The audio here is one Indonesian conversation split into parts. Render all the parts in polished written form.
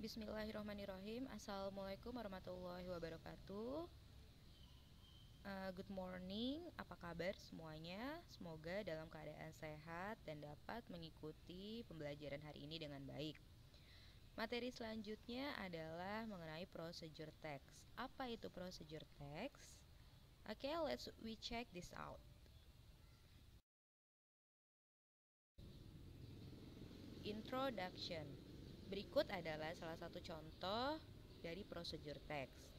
Bismillahirrahmanirrahim. Assalamualaikum warahmatullahi wabarakatuh. Good morning, apa kabar semuanya? Semoga dalam keadaan sehat dan dapat mengikuti pembelajaran hari ini dengan baik. Materi selanjutnya adalah mengenai procedure text. Apa itu procedure text? Oke, we check this out. Introduction. Berikut adalah salah satu contoh dari procedure text.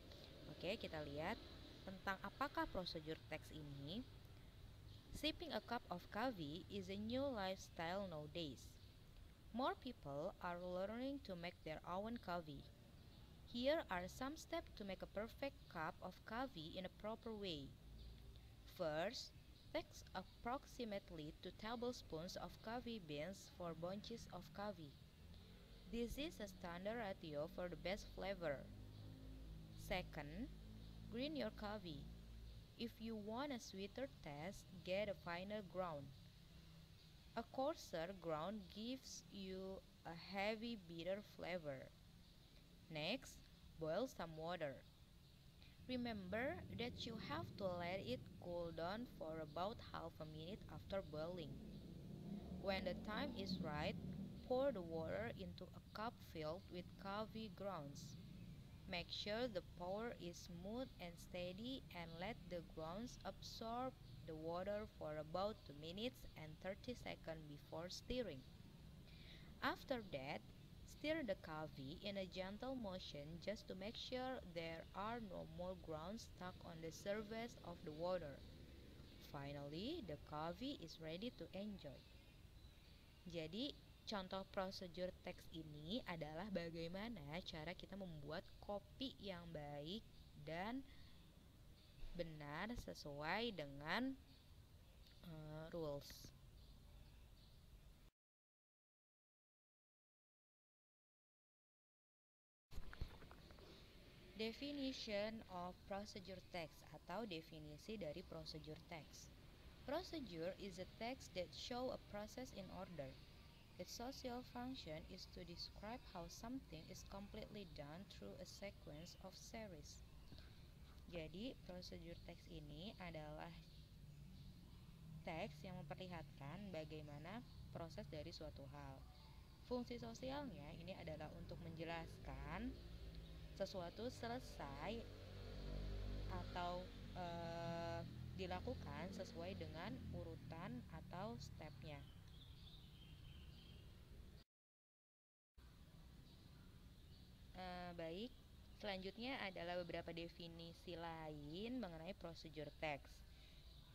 Oke, kita lihat tentang apakah procedure text ini. Sipping a cup of coffee is a new lifestyle nowadays. More people are learning to make their own coffee. Here are some steps to make a perfect cup of coffee in a proper way. First, take approximately 2 tablespoons of coffee beans for bunches of coffee. This is a standard ratio for the best flavor. Second, grind your coffee. If you want a sweeter taste, get a finer ground. A coarser ground gives you a heavy bitter flavor. Next, boil some water. Remember that you have to let it cool down for about half a minute after boiling. When the time is right, pour the water into a cup filled with coffee grounds. Make sure the pour is smooth and steady and let the grounds absorb the water for about 2 minutes and 30 seconds before stirring. After that, stir the coffee in a gentle motion just to make sure there are no more grounds stuck on the surface of the water. Finally, the coffee is ready to enjoy. Jadi, contoh prosedur teks ini adalah bagaimana cara kita membuat kopi yang baik dan benar sesuai dengan rules. Definition of procedure text atau definisi dari procedure text. Procedure is a text that show a process in order. Its social function is to describe how something is completely done through a sequence of series. Jadi, procedure text ini adalah teks yang memperlihatkan bagaimana proses dari suatu hal. Fungsi sosialnya ini adalah untuk menjelaskan sesuatu selesai atau dilakukan sesuai dengan urutan atau stepnya. Baik, selanjutnya adalah beberapa definisi lain mengenai procedure text.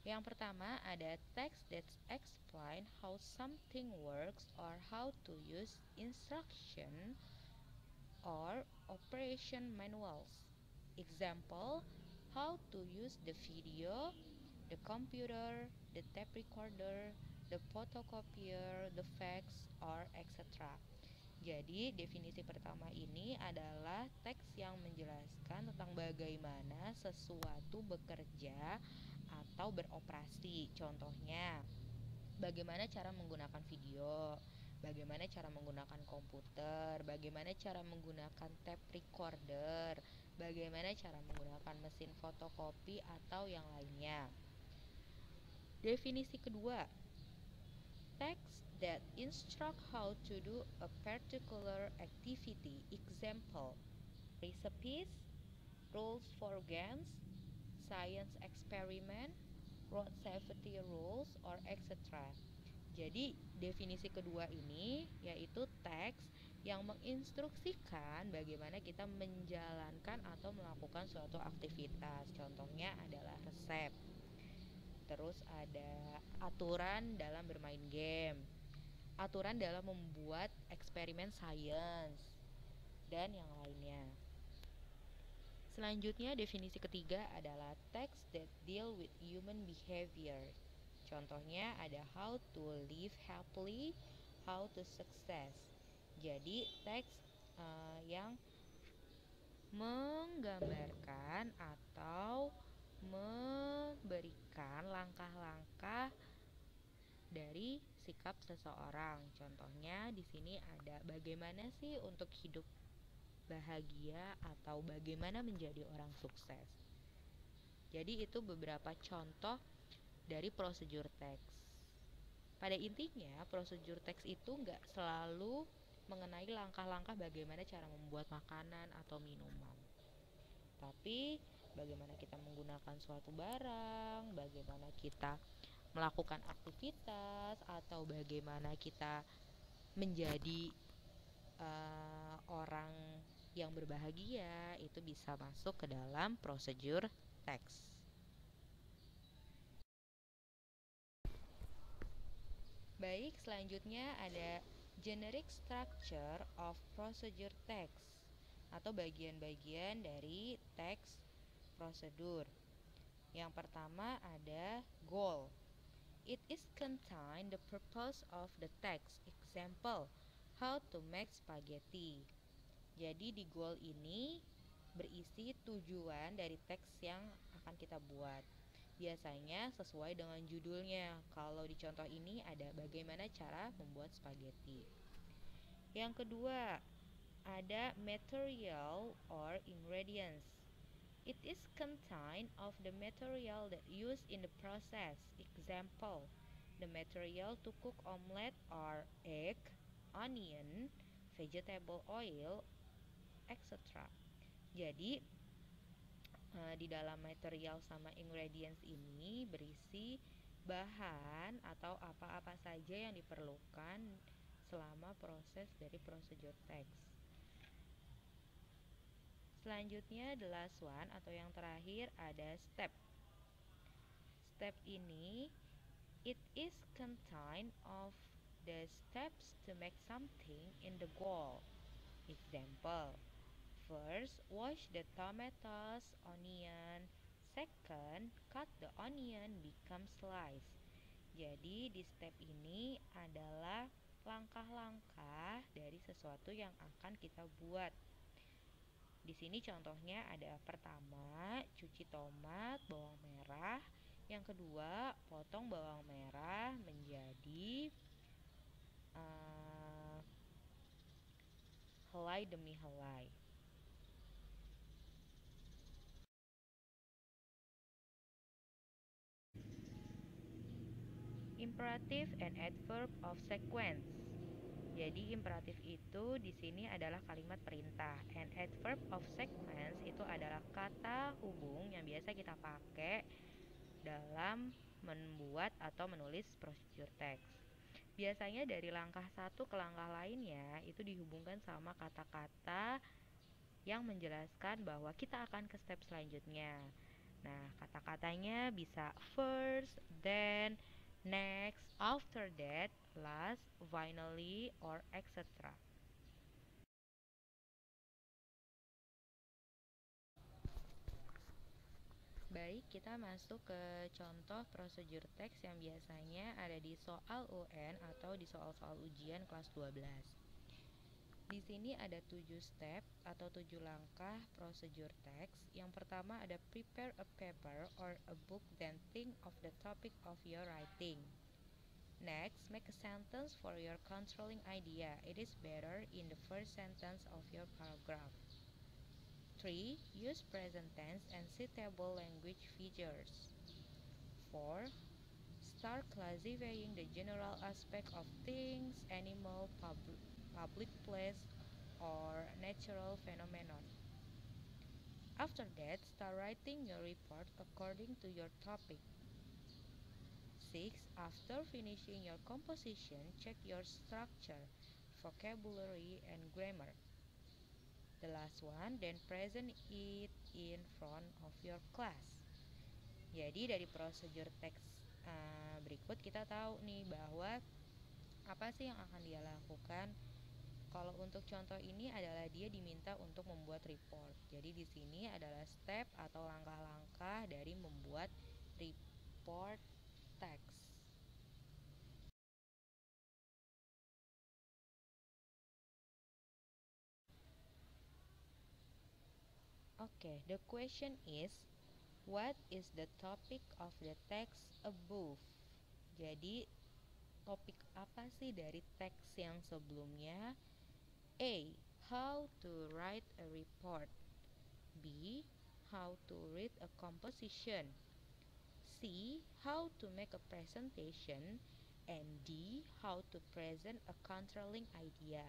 Yang pertama ada text that explain how something works or how to use instruction or operation manuals. Example, how to use the video, the computer, the tape recorder, the photocopier, the fax, or etc. Jadi, definisi pertama ini adalah teks yang menjelaskan tentang bagaimana sesuatu bekerja atau beroperasi. Contohnya, bagaimana cara menggunakan video, bagaimana cara menggunakan komputer, bagaimana cara menggunakan tape recorder, bagaimana cara menggunakan mesin fotokopi atau yang lainnya. Definisi kedua, text that instruct how to do a particular activity. Example, recipes, rules for games, science experiment, road safety rules, or etc. Jadi, definisi kedua ini yaitu teks yang menginstruksikan bagaimana kita menjalankan atau melakukan suatu aktivitas. Contohnya adalah resep. Terus ada aturan dalam bermain game, aturan dalam membuat eksperimen sains, dan yang lainnya. Selanjutnya, definisi ketiga adalah text that deal with human behavior. Contohnya ada how to live happily, how to success. Jadi teks yang menggambarkan atau memberikan langkah-langkah dari sikap seseorang. Contohnya di sini ada bagaimana sih untuk hidup bahagia atau bagaimana menjadi orang sukses. Jadi itu beberapa contoh dari prosedur teks. Pada intinya, prosedur teks itu nggak selalu mengenai langkah-langkah bagaimana cara membuat makanan atau minuman, tapi bagaimana kita menggunakan suatu barang, bagaimana kita melakukan aktivitas, atau bagaimana kita menjadi orang yang berbahagia, itu bisa masuk ke dalam prosedur teks. Baik, selanjutnya ada generic structure of procedure text atau bagian-bagian dari teks prosedur. Yang pertama ada goal. It is contain the purpose of the text. Example, how to make spaghetti. Jadi di goal ini berisi tujuan dari teks yang akan kita buat. Biasanya sesuai dengan judulnya. Kalau di contoh ini ada bagaimana cara membuat spaghetti. Yang kedua, ada material or ingredients. It is contain of the material that used in the process. Example, the material to cook omelette are egg, onion, vegetable oil, etc. Jadi di dalam material sama ingredients ini berisi bahan atau apa-apa saja yang diperlukan selama proses dari prosedur teks. Selanjutnya the last one atau yang terakhir ada step. Step ini it is contain of the steps to make something in the goal. Example, first wash the tomatoes, onion. Second, cut the onion become slice. Jadi di step ini adalah langkah-langkah dari sesuatu yang akan kita buat. Di sini contohnya ada pertama, cuci tomat, bawang merah. Yang kedua, potong bawang merah menjadi helai demi helai. Imperative and adverb of sequence. Jadi imperatif itu di sini adalah kalimat perintah, and adverb of sequence itu adalah kata hubung yang biasa kita pakai dalam membuat atau menulis prosedur teks. Biasanya dari langkah satu ke langkah lainnya itu dihubungkan sama kata-kata yang menjelaskan bahwa kita akan ke step selanjutnya. Nah, kata-katanya bisa first, then, next, after that, last, finally, or etc. Baik, kita masuk ke contoh prosedur teks yang biasanya ada di soal UN atau di soal-soal ujian kelas 12. Di sini ada 7 step atau 7 langkah prosedur teks. Yang pertama ada prepare a paper or a book, then think of the topic of your writing. Next, make a sentence for your controlling idea. It is better in the first sentence of your paragraph. 3. Use present tense and suitable language features. 4. Start classifying the general aspect of things, animal, public place, or natural phenomenon. After that, start writing your report according to your topic. 6. After finishing your composition, check your structure, vocabulary, and grammar. The last one, then present it in front of your class. Jadi dari prosedur teks berikut kita tahu nih bahwa apa sih yang akan dia lakukan. Kalau untuk contoh ini adalah dia diminta untuk membuat report. Jadi di sini adalah step atau langkah-langkah dari membuat report teks. Okay, the question is, what is the topic of the text above? Jadi, topik apa sih dari teks yang sebelumnya? A. how to write a report. B. How to read a composition. C. How to make a presentation. And D. How to present a controlling idea.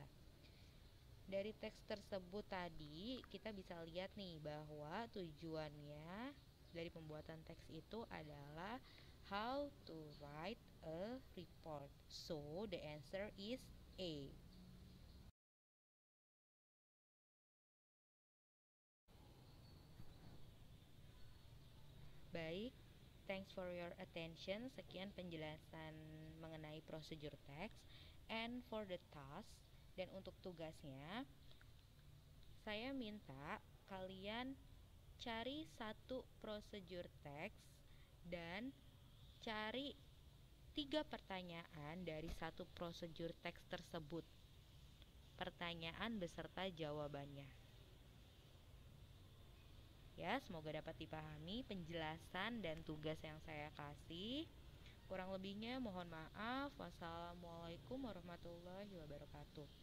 Dari teks tersebut tadi kita bisa lihat nih bahwa tujuannya dari pembuatan teks itu adalah how to write a report. So the answer is A. Baik, thanks for your attention. Sekian penjelasan mengenai prosedur teks. And for the task, dan untuk tugasnya, saya minta kalian cari satu prosedur teks dan cari 3 pertanyaan dari satu prosedur teks tersebut. Pertanyaan beserta jawabannya. Ya, semoga dapat dipahami penjelasan dan tugas yang saya kasih. Kurang lebihnya mohon maaf. Wassalamualaikum warahmatullahi wabarakatuh.